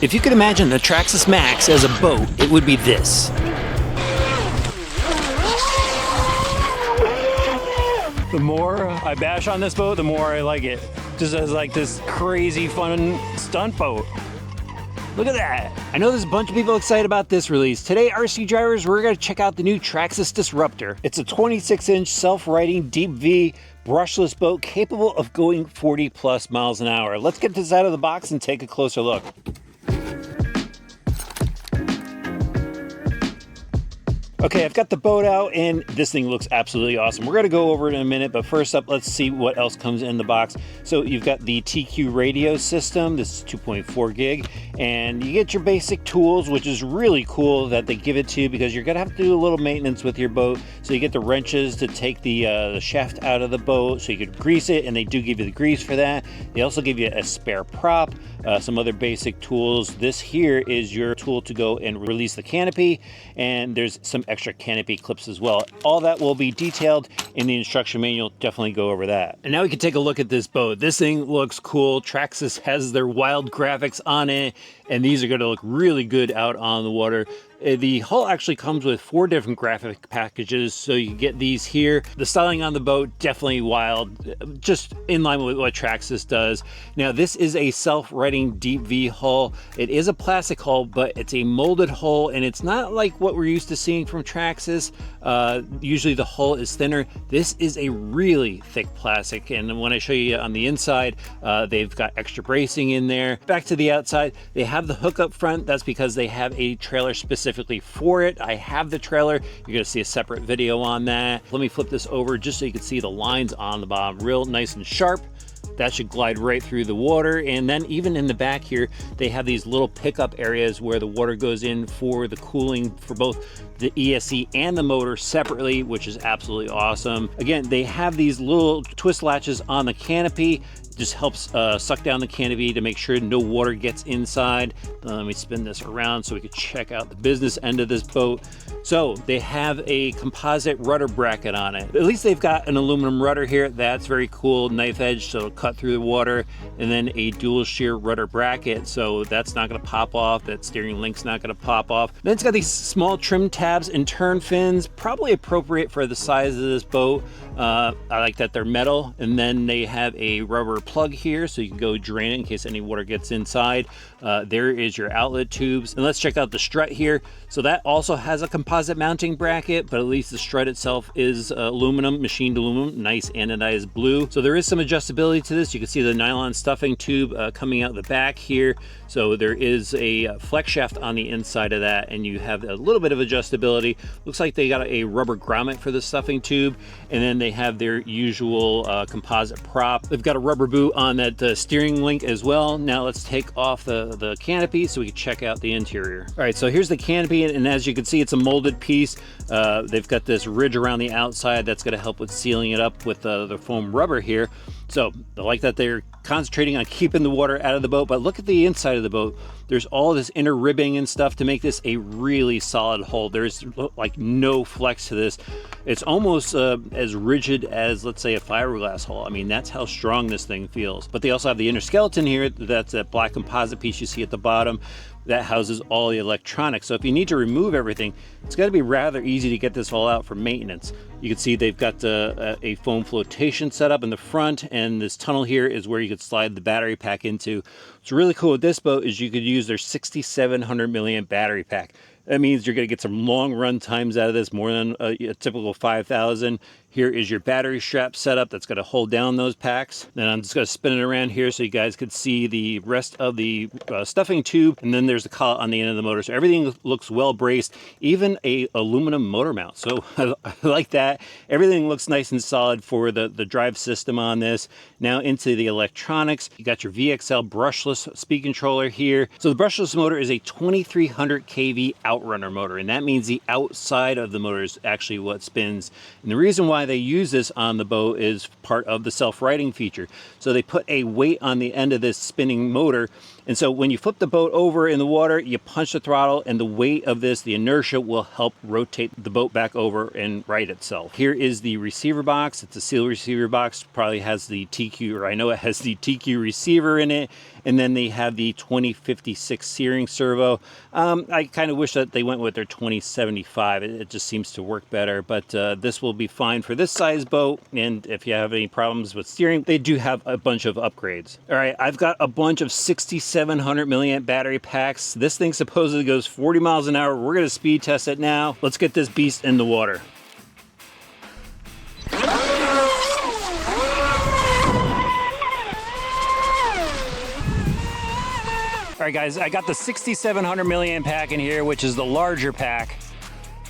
If you could imagine the Traxxas Max as a boat, it would be this. The more I bash on this boat, the more I like it. Just as like this crazy fun stunt boat. Look at that. I know there's a bunch of people excited about this release. Today, RC drivers, we're gonna check out the new Traxxas Disruptor. It's a 26-inch self-righting deep V brushless boat capable of going 40 plus miles an hour. Let's get this out of the box and take a closer look. Okay, I've got the boat out and this thing looks absolutely awesome. We're gonna go over it in a minute, but first up, let's see what else comes in the box. So you've got the TQ radio system. This is 2.4 gig, and you get your basic tools, which is really cool that they give it to you because you're gonna have to do a little maintenance with your boat. So you get the wrenches to take the shaft out of the boat so you could grease it, and they do give you the grease for that. They also give you a spare prop, some other basic tools. This here is your tool to go and release the canopy, and there's some extra canopy clips as well. All that will be detailed in the instruction manual. Definitely go over that. And now we can take a look at this boat. This thing looks cool. Traxxas has their wild graphics on it, and these are going to look really good out on the water. The hull actually comes with 4 different graphic packages, so you get these here. The styling on the boat, definitely wild, just in line with what Traxxas does. Now, this is a self-righting deep V hull. It is a plastic hull, but it's a molded hull, and it's not like what we're used to seeing from Traxxas. Usually the hull is thinner. This is a really thick plastic, and when I show you on the inside, they've got extra bracing in there. Back to the outside, they have the hook up front. That's because they have a trailer specifically for it. I have the trailer. You're gonna see a separate video on that. Let me flip this over just so you can see the lines on the bottom, real nice and sharp. That should glide right through the water. And then even in the back here, they have these little pickup areas where the water goes in for the cooling for both the ESC and the motor separately, which is absolutely awesome. Again, they have these little twist latches on the canopy. Just helps suck down the canopy to make sure no water gets inside. Let me spin this around so we can check out the business end of this boat. So they have a composite rudder bracket on it. At least they've got an aluminum rudder here. That's very cool, knife edge, so it'll cut through the water. And then a dual shear rudder bracket, so that's not gonna pop off. That steering link's not gonna pop off. Then it's got these small trim tabs and turn fins, probably appropriate for the size of this boat. I like that they're metal. And then they have a rubber plug here so you can go drain it in case any water gets inside. There is your outlet tubes, and let's check out the strut here. So that also has a composite mounting bracket, but at least the strut itself is aluminum, machined aluminum, nice anodized blue. So there is some adjustability to this. You can see the nylon stuffing tube coming out the back here. So there is a flex shaft on the inside of that, and you have a little bit of adjustability. Looks like they got a rubber grommet for the stuffing tube, and then they have their usual composite prop. They've got a rubber boot on that steering link as well. Now let's take off the canopy so we can check out the interior. All right, so here's the canopy, and as you can see, it's a molded piece. They've got this ridge around the outside that's going to help with sealing it up with the foam rubber here. So I like that they're concentrating on keeping the water out of the boat, but look at the inside of the boat. There's all this inner ribbing and stuff to make this a really solid hull. There's like no flex to this. It's almost as rigid as, let's say, a fiberglass hull. I mean, that's how strong this thing feels. But they also have the inner skeleton here. That's that black composite piece you see at the bottom. That houses all the electronics. So if you need to remove everything, it's got to be rather easy to get this all out for maintenance. You can see they've got a foam flotation setup in the front, and this tunnel here is where you could slide the battery pack into. What's really cool with this boat is you could use their 6,700 milliamp battery pack. That means you're going to get some long run times out of this, more than a typical 5,000. Here is your battery strap setup that's going to hold down those packs. Then I'm just going to spin it around here so you guys could see the rest of the stuffing tube. And then there's the collet on the end of the motor. So everything looks well braced, even a aluminum motor mount. So I like that. Everything looks nice and solid for the drive system on this. Now into the electronics. You got your VXL brushless speed controller here. So the brushless motor is a 2300 kV outrunner motor, and that means the outside of the motor is actually what spins. And the reason why they use this on the boat is part of the self-righting feature. So they put a weight on the end of this spinning motor, and so when you flip the boat over in the water, you punch the throttle, and the weight of this, the inertia, will help rotate the boat back over and right itself. Here is the receiver box. It's a seal receiver box. Probably has the TQ, or I know it has the TQ receiver in it. and then they have the 2056 steering servo. I kind of wish that they went with their 2075. It just seems to work better, but this will be fine for this size boat. And if you have any problems with steering, they do have a bunch of upgrades. All right, I've got a bunch of 6,700 milliamp battery packs. This thing supposedly goes 40 miles an hour. We're gonna speed test it now. Let's get this beast in the water. All right, guys, I got the 6,700 milliamp pack in here, which is the larger pack.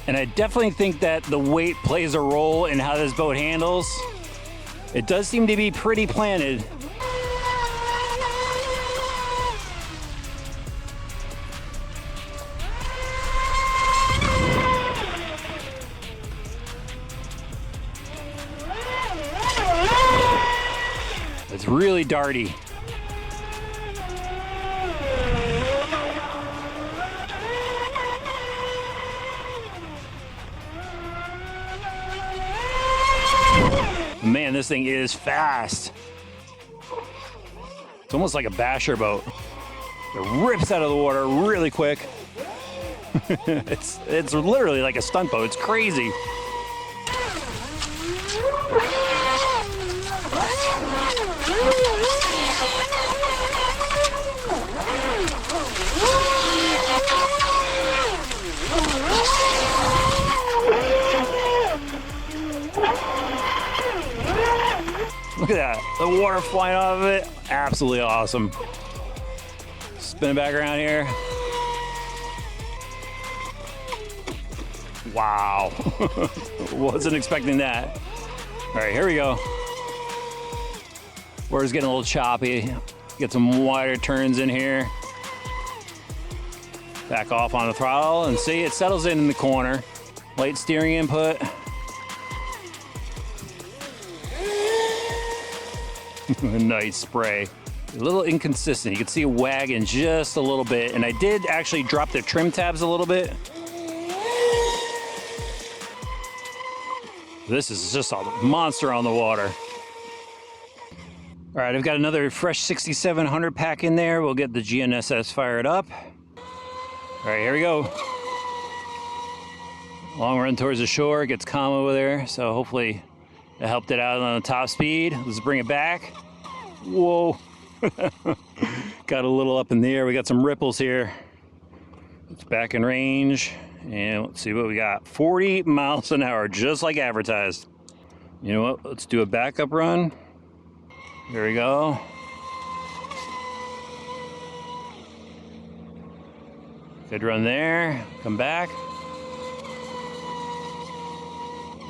And I definitely think that the weight plays a role in how this boat handles. It does seem to be pretty planted. It's really darty. Man, this thing is fast. It's almost like a basher boat. It rips out of the water really quick. It's literally like a stunt boat. It's crazy. Look at that, the water flying off of it. Absolutely awesome. Spin it back around here. Wow. Wasn't expecting that. All right, here we go. Water's getting a little choppy. Get some wider turns in here. Back off on the throttle and see, it settles in the corner. Light steering input. Nice spray. A little inconsistent. You can see it wagging just a little bit, and I did actually drop the trim tabs a little bit. This is just a monster on the water. All right, I've got another fresh 6,700 pack in there. We'll get the GNSS fired up. All right, here we go. Long run towards the shore. It gets calm over there, so hopefully it helped it out on the top speed. Let's bring it back. Whoa. Got a little up in the air. We got some ripples here. It's back in range. And let's see what we got. 40 miles an hour, just like advertised. You know what? Let's do a backup run. There we go. Good run there. Come back.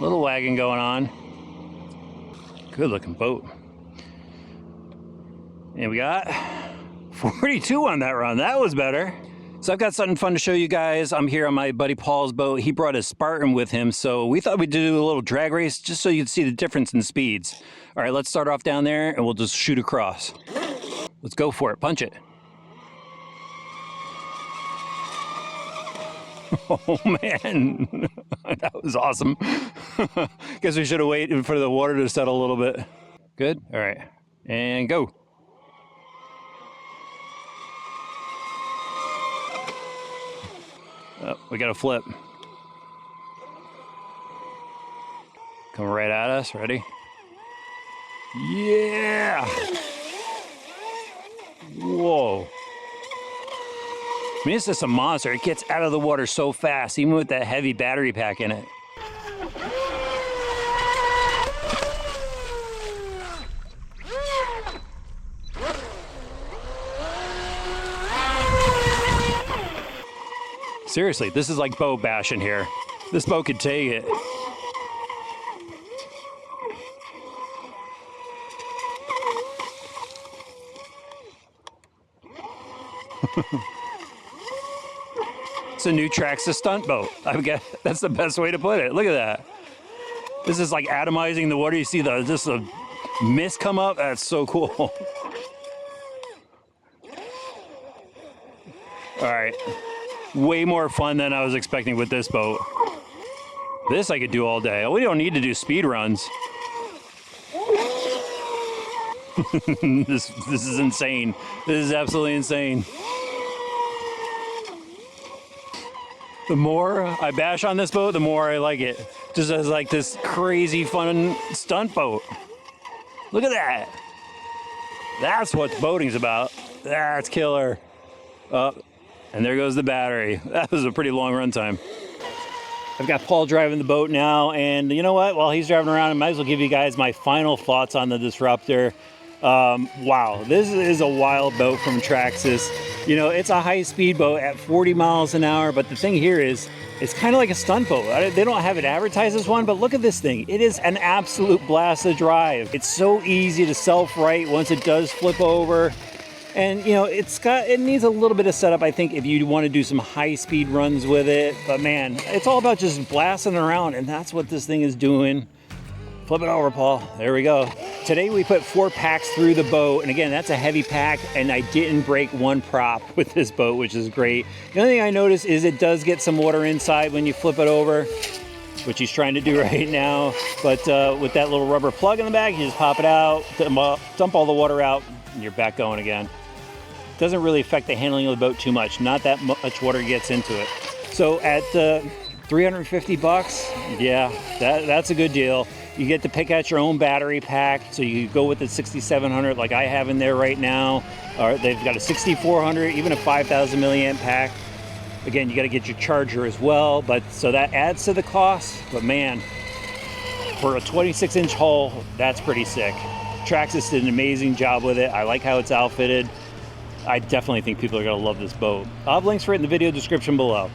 Little wagon going on. Good looking boat. And we got 42 on that run. That was better. So I've got something fun to show you guys. I'm here on my buddy Paul's boat. He brought his Spartan with him, so we thought we'd do a little drag race just so you'd see the difference in speeds. All right, let's start off down there and we'll just shoot across. Let's go for it. Punch it. Oh man, that was awesome. Guess we should have waited for the water to settle a little bit. Good. All right, and go. Oh, we got a flip. Come right at us. Ready? Yeah! Whoa. I mean, it's just a monster. It gets out of the water so fast, even with that heavy battery pack in it. Seriously, this is like boat bashing here. This boat could take it. It's a new Traxxas stunt boat. I guess that's the best way to put it. Look at that. This is like atomizing the water. You see just the mist come up. That's so cool. All right. Way more fun than I was expecting with this boat. This I could do all day. We don't need to do speed runs. This is insane. This is absolutely insane. The more I bash on this boat, the more I like it. Just as like this crazy fun stunt boat. Look at that. That's what boating's about. That's killer. And there goes the battery. That was a pretty long run time. I've got Paul driving the boat now, and you know what? While he's driving around, I might as well give you guys my final thoughts on the Disruptor. Wow, this is a wild boat from Traxxas. You know, it's a high-speed boat at 40 miles an hour, but the thing here is, it's kind of like a stunt boat. They don't have it advertised as one, but look at this thing. It is an absolute blast to drive. It's so easy to self-right once it does flip over. And you know, it needs a little bit of setup, I think, if you want to do some high-speed runs with it. But man, it's all about just blasting around, and that's what this thing is doing. Flip it over, Paul. There we go. Today we put 4 packs through the boat, and again, that's a heavy pack, and I didn't break one prop with this boat, which is great. The only thing I noticed is it does get some water inside when you flip it over, which he's trying to do right now. But with that little rubber plug in the back, you just pop it out, dump all the water out, and you're back going again. Doesn't really affect the handling of the boat too much. Not that much water gets into it. So at $350, yeah, that's a good deal. You get to pick out your own battery pack, so you go with the 6700 like I have in there right now. Or they've got a 6400, even a 5000 milliamp pack. Again, you got to get your charger as well, but so that adds to the cost. But man, for a 26-inch hull, that's pretty sick. Traxxas did an amazing job with it. I like how it's outfitted. I definitely think people are going to love this boat. I'll have links for it in the video description below.